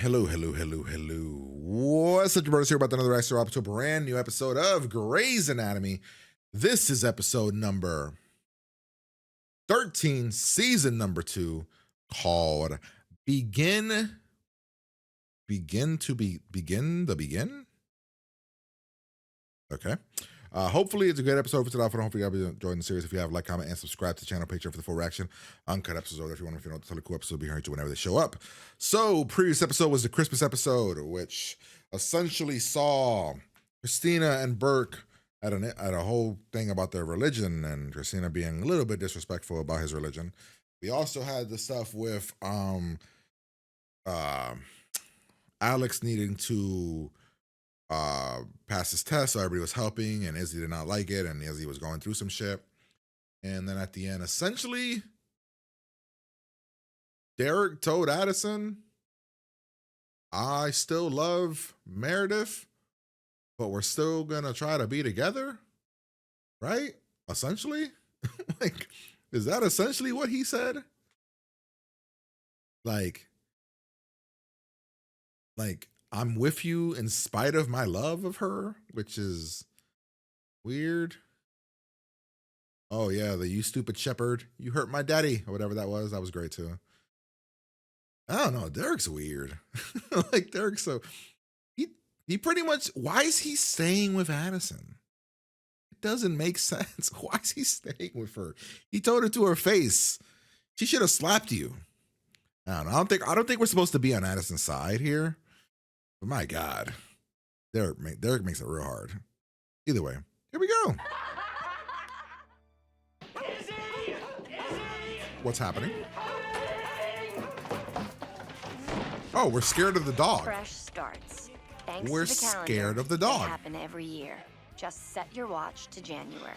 Hello, hello, hello, hello. What's up, your brothers here about another extra up to a brand new episode of Grey's Anatomy. This is episode number 13, season number 2, called Begin the Begin? Okay. Hopefully it's a great episode for today. Hopefully you'll be enjoying the series. If you have, like, comment, and subscribe to the channel, Patreon for the full reaction. Uncut episodes, if you want to know the cool episode, be here whenever they show up. So, previous episode was the Christmas episode, which essentially saw Christina and Burke at a whole thing about their religion, and Christina being a little bit disrespectful about his religion. We also had the stuff with Alex needing to passed his test, so everybody was helping, and Izzy did not like it, and Izzy was going through some shit. And then at the end, essentially, Derek told Addison, I still love Meredith, but we're still gonna try to be together, right? Essentially. Like, is that essentially what he said? Like, I'm with you in spite of my love of her, which is weird. Oh yeah, you stupid shepherd, you hurt my daddy, or whatever that was. That was great too. I don't know, Derek's weird. Like, Derek's so he pretty much, why is he staying with Addison? It doesn't make sense. Why is he staying with her? He told her to her face. She should have slapped you. I don't know. I don't think we're supposed to be on Addison's side here. But my God, Derek makes it real hard. Either way, here we go. What's happening? Oh, we're scared of the dog. Fresh starts. Thanks We're to the calendar, scared of the dog. They happen every year. Just set your watch to January.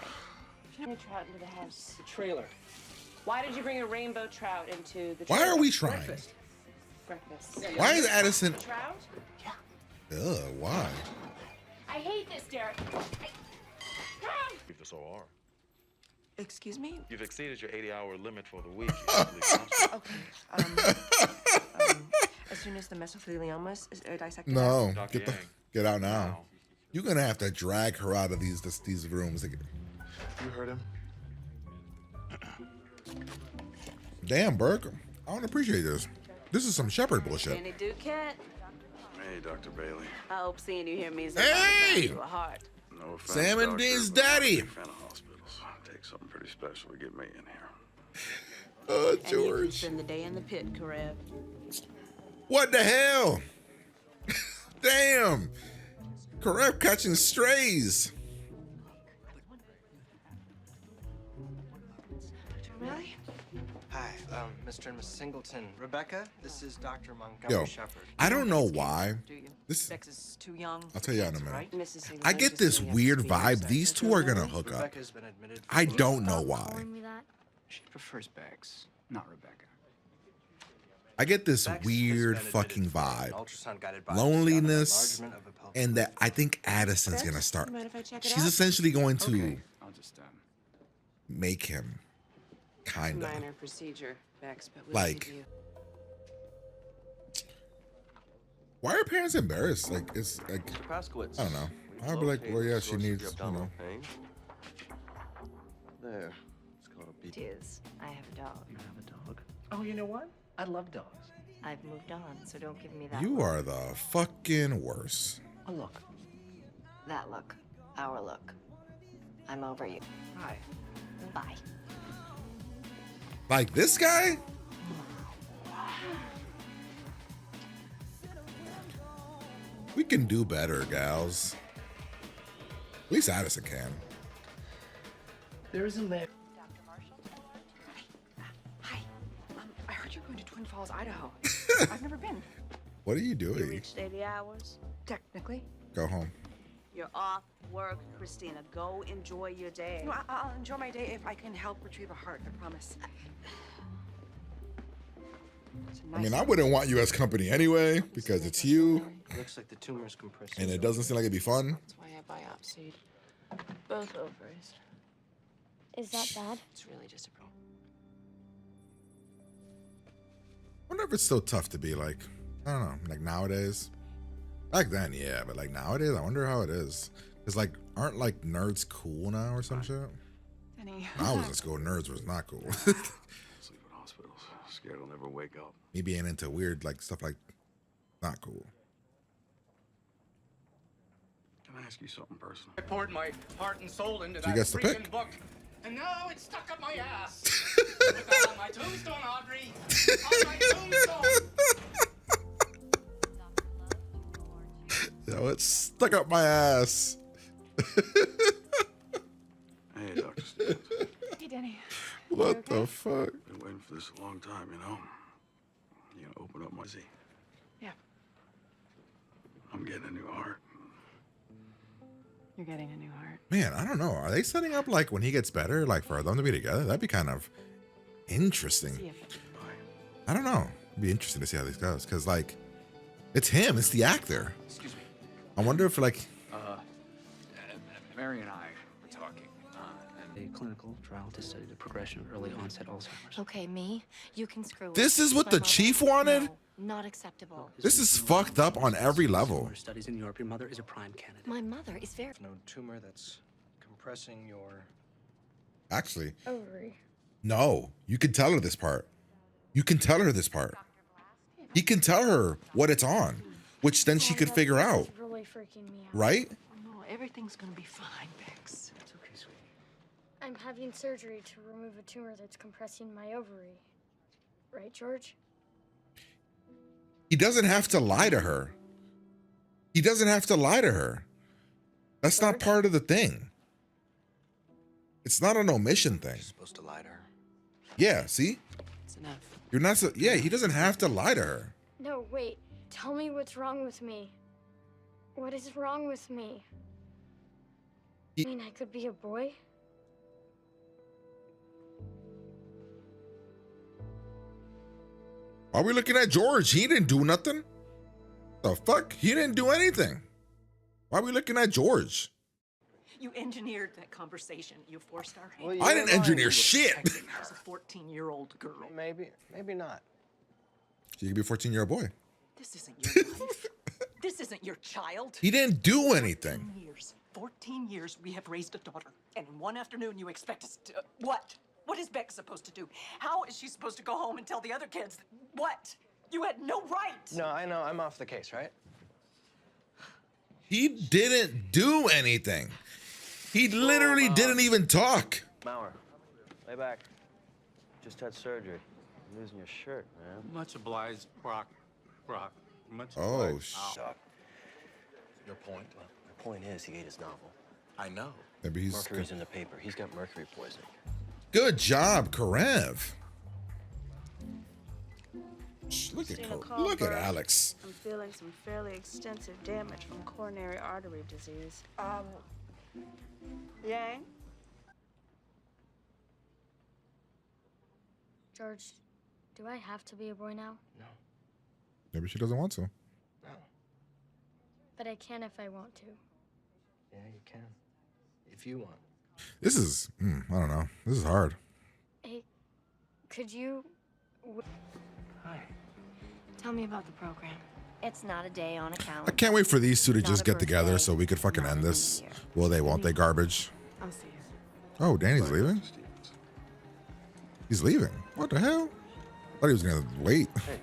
Bring a trout into the house. The trailer. Why did you bring a rainbow trout into the Why trailer? are we trying? Breakfast. Why is Addison? Trout? Ugh, why? I hate this, Derek. Leave this OR. Excuse me? You've exceeded your 80-hour limit for the week. Okay. As soon as the mesotheliomas is dissected. No, Dr. Yang. get out now. You're gonna have to drag her out of these rooms. You heard him. Damn, Burke, I don't appreciate this. This is some shepherd bullshit. Danny Duquette, Hey, Dr. Bailey. I hope seeing you here means Hey! you a heart. No offense, Sam and doctor, Dean's but I'm daddy. a big fan of hospitals. Takes something pretty special to get me in here. Oh, And you can George. spend the day in the pit, Karev. What the hell? Damn. Correct, catching strays. Really? Hi, Mr. and Miss Singleton. Rebecca, this is Dr. Montgomery Yo, Shepherd. I don't know why. Do you? This Sex is too young. I'll tell you in a minute. Right? Mrs. Singleton I get just this saying weird yes to vibe. sex. These two are gonna hook up. Rebecca's been admitted for I don't know why. Calling me that? She prefers bags, not Rebecca. I get this Bex has weird been admitted fucking for an vibe. ultrasound-guided biopsy Loneliness, on enlargement of the pelvic and that floor. I think Addison's Bex, gonna start. you mind if I check it She's out? essentially going to Okay, I'll just make him kinda. Minor procedure, Bex, but we'll Like- give you. Why are parents embarrassed? Like, it's like, Mr. Paskowitz. I don't know. we've I'd be like, located well, yeah, the she source of needs, your you abdominal know. pain. There. It's called a It beat. is. I have a dog. You have a dog? Oh, you know what? I love dogs. I've moved on, so don't give me that You look. are the fucking worst. Oh, look. That look. Our look. I'm over you. Hi. Bye. Like this guy? We can do better, gals. At least Addison can. There is a lift. Hi. I heard you're going to Twin Falls, Idaho. I've never been. What are you You doing? reached 80 hours. Technically. Go home. You're off work, Christina. Go enjoy your day. No, I'll enjoy my day if I can help retrieve a heart, I promise. It's a I mean, nice- I wouldn't want you as company anyway, because it's you, Looks like the tumor's compressed. and it doesn't seem like it'd be fun. That's why I biopsied both ovaries. Is that bad? It's really just a problem. I wonder if it's still tough to be like I don't know, like nowadays. Back then, yeah, but like nowadays, I wonder how it is. Cause like, aren't like nerds cool now or some shit? Denny. When I was in school, nerds was not cool. Sleep in hospitals. Scared I'll never wake up. Me being into weird like stuff like not cool. Can I ask you something personal? I poured my heart and soul into So you that guess the freaking pick. book, and now it's stuck up my ass. Put that on my tombstone, Audrey. On my tombstone. Yo, it's stuck up my ass. Hey, Dr. Stevens. Hey, Denny. What the fuck? Been waiting for this a long time, you know? You gonna open up my Z? Yeah, I'm getting a new heart. you're getting a new heart. Man, I don't know. Are they setting up like when he gets better, like for them to be together? That'd be kind of interesting. See if it. Bye. I don't know. It'd be interesting to see how this goes. Cause like, it's him. It's the actor. Excuse me. I wonder if like, Mary and I were talking. A clinical trial to study the progression of early onset Alzheimer's. Okay, me, you can screw it. this is what My the mother? chief wanted? No, not acceptable. This is fucked up on every level. Similar studies in Europe. Your mother is a prime candidate. My mother is very. No tumor that's compressing your. Actually, Ovary. no. You can tell her this part. You can tell her this part. He can tell her what it's on, which then she could figure out, It's really freaking me out. right? No, everything's gonna be fine, Bex. It's okay, sweetie. I'm having surgery to remove a tumor that's compressing my ovary. Right, George? He doesn't have to lie to her. He doesn't have to lie to her. That's not part of the thing. It's not an omission thing. You're supposed to lie to her. Yeah, see? It's enough. You're not so, yeah, he doesn't have to lie to her. No, wait. Tell me what's wrong with me. What is wrong with me? He- I mean, I could be a boy? Why are we looking at George? He didn't do nothing. The fuck? He didn't do anything. Why are we looking at George? You engineered that conversation. You forced our hand. I didn't engineer shit. As a 14-year-old girl. Maybe not. She could be a 14-year-old boy. This isn't your life. This isn't your child. He didn't do anything. 14 years we have raised a daughter. And in one afternoon you expect us to... what? What is Beck supposed to do? How is she supposed to go home and tell the other kids that, what? You had no right. No, I know. I'm off the case, right? He didn't do anything. He literally didn't even talk. Mauer, lay back. Just had surgery. You're losing your shirt, man. Much obliged, Brock. Much Oh, obliged. shit. Your point? The point is, he ate his novel. I know. Maybe he's Mercury's in the paper. He's got mercury poisoning. good job, Karev. Look at Christina look at Carlberg. Alex. I'm feeling some fairly extensive damage from coronary artery disease. Yang? George, do I have to be a boy now? No. Maybe she doesn't want to. No. But I can if I want to. Yeah, you can. If you want. This is, I don't know. This is hard. Hey, could you... Hi. Tell me about the program. It's not a day on a calendar. I can't wait for these two to Not just a get together birthday, so we could fucking not end a new this. year. Will they, won't they, garbage? I'll see you. Oh, Danny's Bye, leaving? Dr. Stevens. He's leaving. What the hell? Thought he was gonna wait. Hey.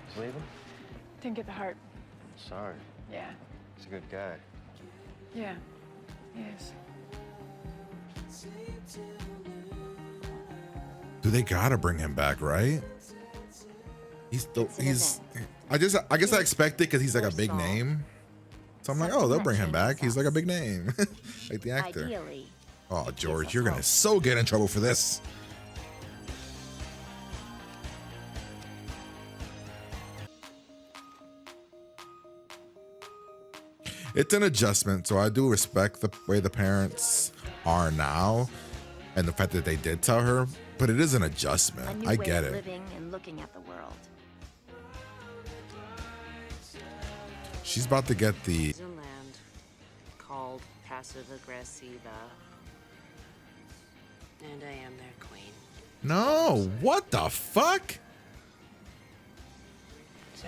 He's leaving? Didn't get the heart. Sorry. Yeah. He's a good guy. Yeah. Yes. Do they gotta bring him back, right? He's I guess I expect it because he's like a big name. So I'm like, oh, they'll bring him back. He's like a big name. Like the actor. Ideally. Oh, George, you're gonna so get in trouble for this. It's an adjustment, so I do respect the way the parents are now and the fact that they did tell her, but it is an A adjustment. new I way get of it. living and looking at the world. She's about to get the There's a land called Passive Aggressiva. And I am their queen. No, what the fuck?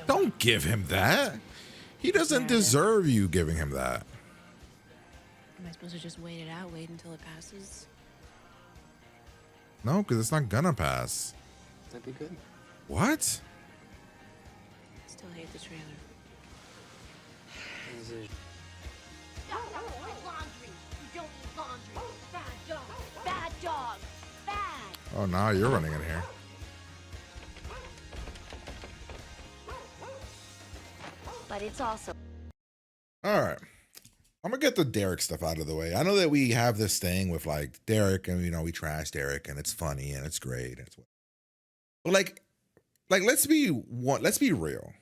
Don't give him that. He doesn't deserve you giving him that. Am I supposed to just wait it out, wait until it passes? No, because it's not gonna pass. That'd be good. What? Still hate the trailer. Bad dog. Bad. Oh, now you're running in here. But it's also. All right. I'm gonna get the Derek stuff out of the way. I know that we have this thing with like Derek, and we trash Derek, and it's funny and it's great. And it's, but like let's be real.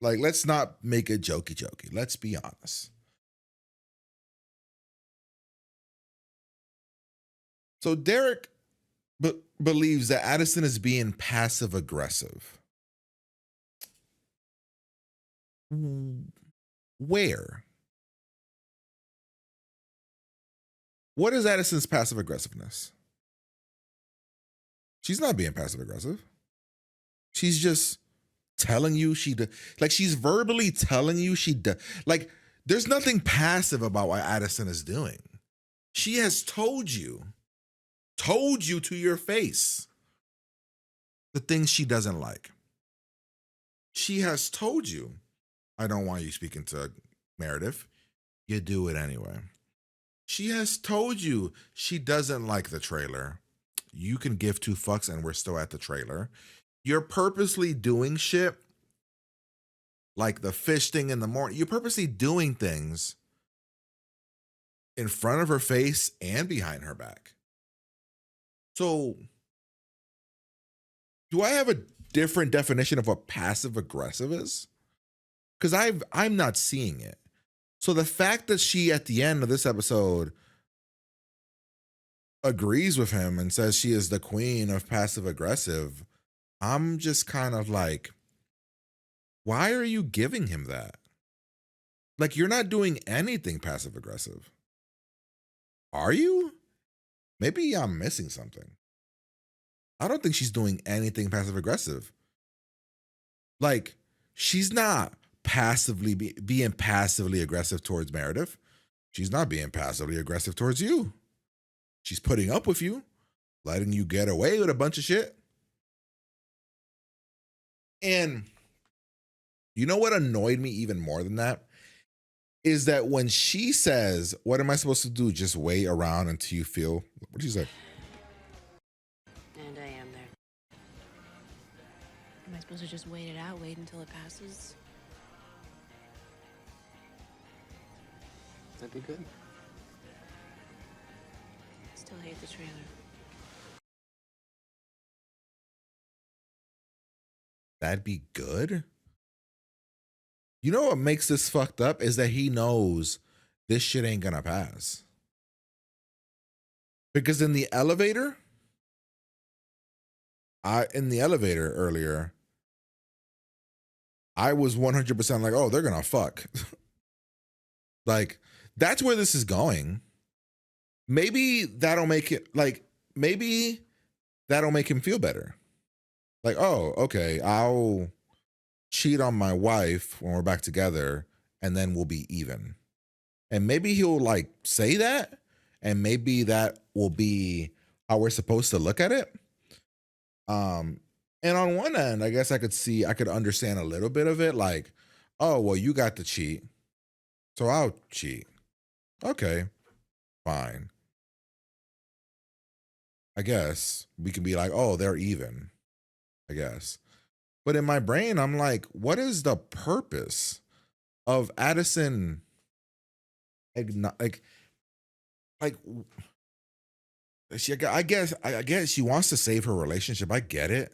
Like, let's not make it jokey. Let's be honest. So Derek believes that Addison is being passive aggressive. Where? What is Addison's passive aggressiveness? She's not being passive aggressive. She's just telling you she's verbally telling you like, there's nothing passive about what Addison is doing. She has told you to your face the things she doesn't like. She has told you, I don't want you speaking to Meredith. You do it anyway. She has told you she doesn't like the trailer. You can give two fucks and we're still at the trailer. You're purposely doing shit like the fish thing in the morning. You're purposely doing things in front of her face and behind her back. So, do I have a different definition of what passive aggressive is? Because I'm not seeing it. So the fact that she at the end of this episode agrees with him and says she is the queen of passive aggressive, I'm just kind of like, why are you giving him that? Like, you're not doing anything passive aggressive. Are you? Maybe I'm missing something. I don't think she's doing anything passive aggressive. Like, she's not being passively aggressive towards Meredith. She's not being passively aggressive towards you. She's putting up with you, letting you get away with a bunch of shit. And you know what annoyed me even more than that? Is that when she says, what am I supposed to do? Just wait around until you feel, what did she say? And I am there. Am I supposed to just wait it out, wait until it passes? That'd be good. Still hate the trailer. That'd be good? You know what makes this fucked up is that he knows this shit ain't gonna pass. Because in the elevator earlier, I was 100% like, oh, they're gonna fuck. Like, that's where this is going. Maybe that'll make him feel better. Like, oh, okay, I'll cheat on my wife when we're back together and then we'll be even. And maybe he'll like say that, and maybe that will be how we're supposed to look at it. And on one end, I guess I could understand a little bit of it, like, oh, well, you got to cheat, so I'll cheat. Okay, fine. I guess we can be like, oh, they're even, I guess. But in my brain, I'm like, what is the purpose of Addison? Like, I guess she wants to save her relationship. I get it.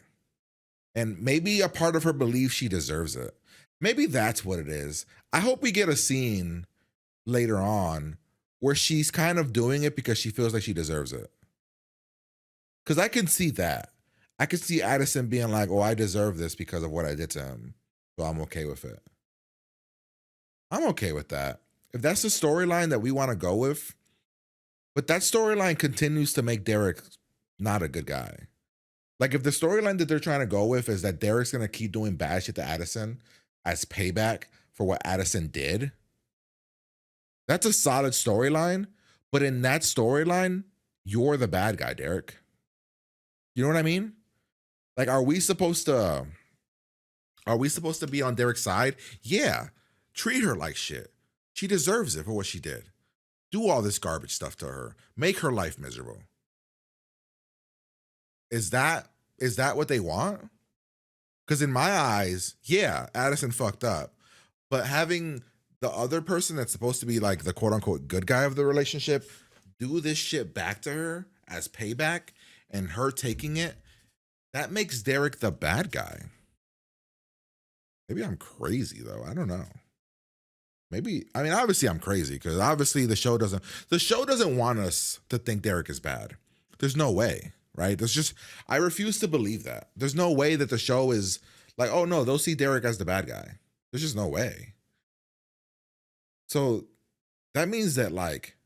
And maybe a part of her believes she deserves it. Maybe that's what it is. I hope we get a scene later on where she's kind of doing it because she feels like she deserves it. Because I can see that. I could see Addison being like, oh, I deserve this because of what I did to him. So I'm okay with it. I'm okay with that. If that's the storyline that we want to go with, but that storyline continues to make Derek not a good guy. Like, if the storyline that they're trying to go with is that Derek's going to keep doing bad shit to Addison as payback for what Addison did, that's a solid storyline. But in that storyline, you're the bad guy, Derek. You know what I mean? Like, are we supposed to be on Derek's side? Yeah. Treat her like shit. She deserves it for what she did. Do all this garbage stuff to her. Make her life miserable. Is that what they want? Because in my eyes, yeah, Addison fucked up. But having the other person that's supposed to be like the quote unquote good guy of the relationship do this shit back to her as payback and her taking it, that makes Derek the bad guy. Maybe I'm crazy though. I don't know. Maybe, I mean, obviously I'm crazy because obviously the show doesn't want us to think Derek is bad. There's no way, right? I refuse to believe that. There's no way that the show is like, oh no, they'll see Derek as the bad guy. There's just no way. So that means that like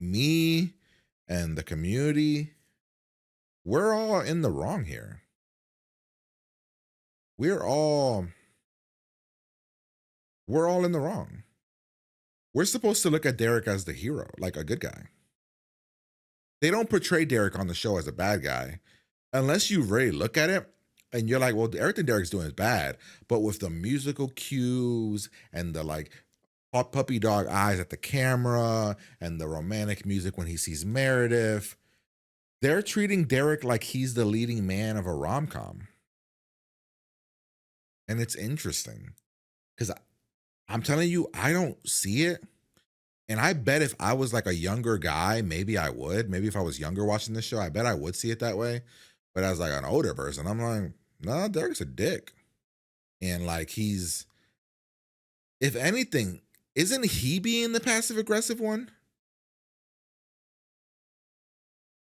me and the community, we're all in the wrong here. We're all in the wrong. We're supposed to look at Derek as the hero, like a good guy. They don't portray Derek on the show as a bad guy unless you really look at it and you're like, well, everything Derek's doing is bad. But with the musical cues and the like puppy dog eyes at the camera and the romantic music when he sees Meredith, they're treating Derek like he's the leading man of a rom-com. And it's interesting because I'm telling you, I don't see it. And I bet if I was like a younger guy, maybe I would. Maybe if I was younger watching this show, I bet I would see it that way. But as like an older person, I'm like, nah, Derek's a dick. And like if anything, isn't he being the passive aggressive one?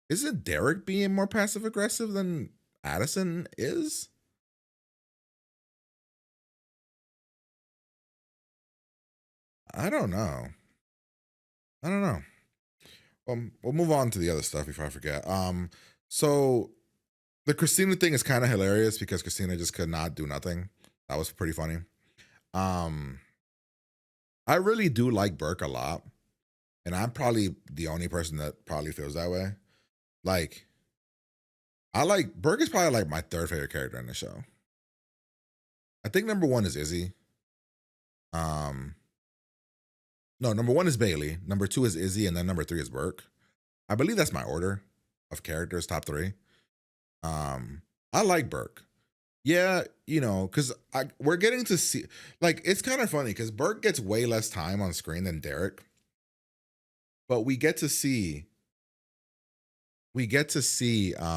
Isn't Derek being more passive aggressive than Addison is? I don't know. We'll move on to the other stuff before I forget. So the Christina thing is kind of hilarious because Christina just could not do nothing. That was pretty funny. I really do like Burke a lot, and I'm probably the only person that probably feels that way. Like, Burke is probably like my third favorite character in the show. I think number one is Izzy. No, number one is Bailey. Number two is Izzy, and then number three is Burke. I believe that's my order of characters, top three. I like Burke. Yeah, because we're getting to see, like, it's kind of funny because Burke gets way less time on screen than Derek, but we get to see all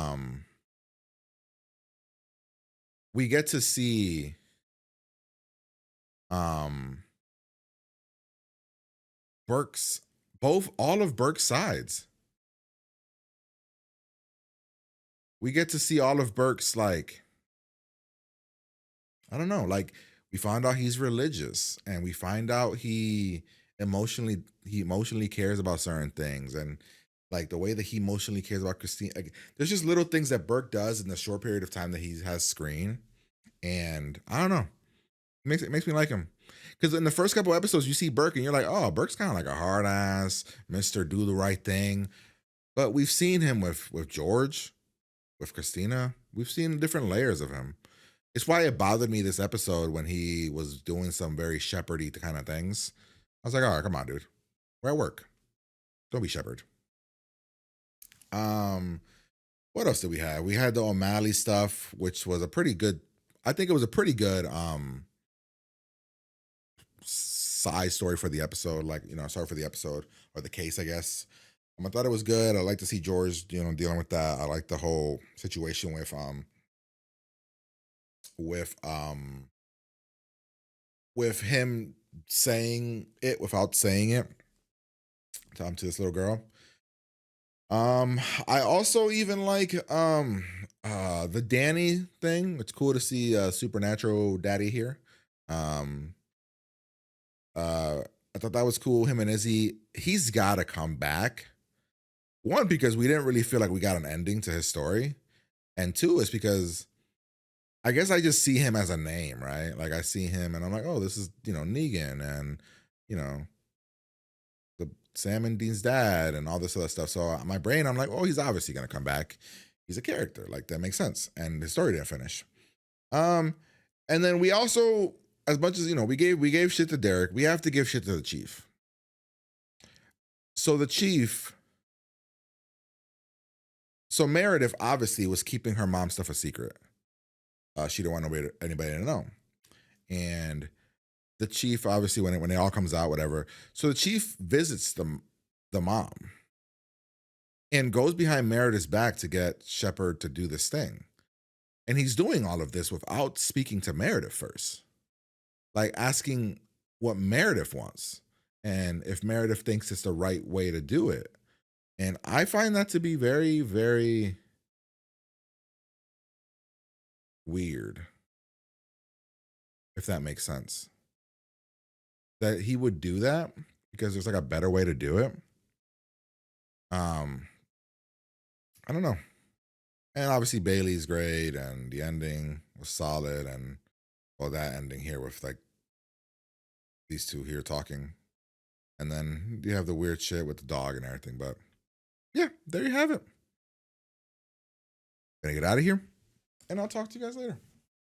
of Burke's sides. We get to see all of Burke's, like, I don't know, like, we find out he's religious, and we find out he emotionally cares about certain things, and like the way that he emotionally cares about Christine. Like, there's just little things that Burke does in the short period of time that he has screen, and I don't know, it makes me like him. Because in the first couple episodes, you see Burke, and you're like, oh, Burke's kind of like a hard ass Mr. Do the right thing, but we've seen him with George, with Christina. We've seen different layers of him. It's why it bothered me this episode when he was doing some very shepherdy kind of things. I was like, all right, come on, dude. We're at work. Don't be shepherd. What else did we have? We had the O'Malley stuff, which was I think it was a pretty good side story for the episode, like, sorry for the episode, or the case, I guess. I thought it was good. I like to see George, dealing with that. I like the whole situation with him saying it without saying it to this little girl. I also even like the Danny thing. It's cool to see supernatural daddy here. I thought that was cool. Him and Izzy, he's got to come back. One, because we didn't really feel like we got an ending to his story, and two, is because I guess I just see him as a name, right? Like I see him and I'm like, oh, this is, Negan and, you know, the Sam and Dean's dad and all this other stuff. So my brain, I'm like, oh, he's obviously going to come back. He's a character. Like that makes sense. And the story didn't finish. And then we also, as much as, we gave shit to Derek, we have to give shit to the chief. So the chief, so Meredith obviously was keeping her mom's stuff a secret. She didn't want anybody to know. And the chief, obviously, when it all comes out, whatever. So the chief visits the mom and goes behind Meredith's back to get Shepard to do this thing. And he's doing all of this without speaking to Meredith first. Like asking what Meredith wants and if Meredith thinks it's the right way to do it. And I find that to be very, very weird, if that makes sense. That he would do that because there's like a better way to do it. I don't know. And obviously Bailey's great and the ending was solid, and well, that ending here with like these two here talking. And then you have the weird shit with the dog and everything. But yeah, there you have it. Gonna get out of here, and I'll talk to you guys later.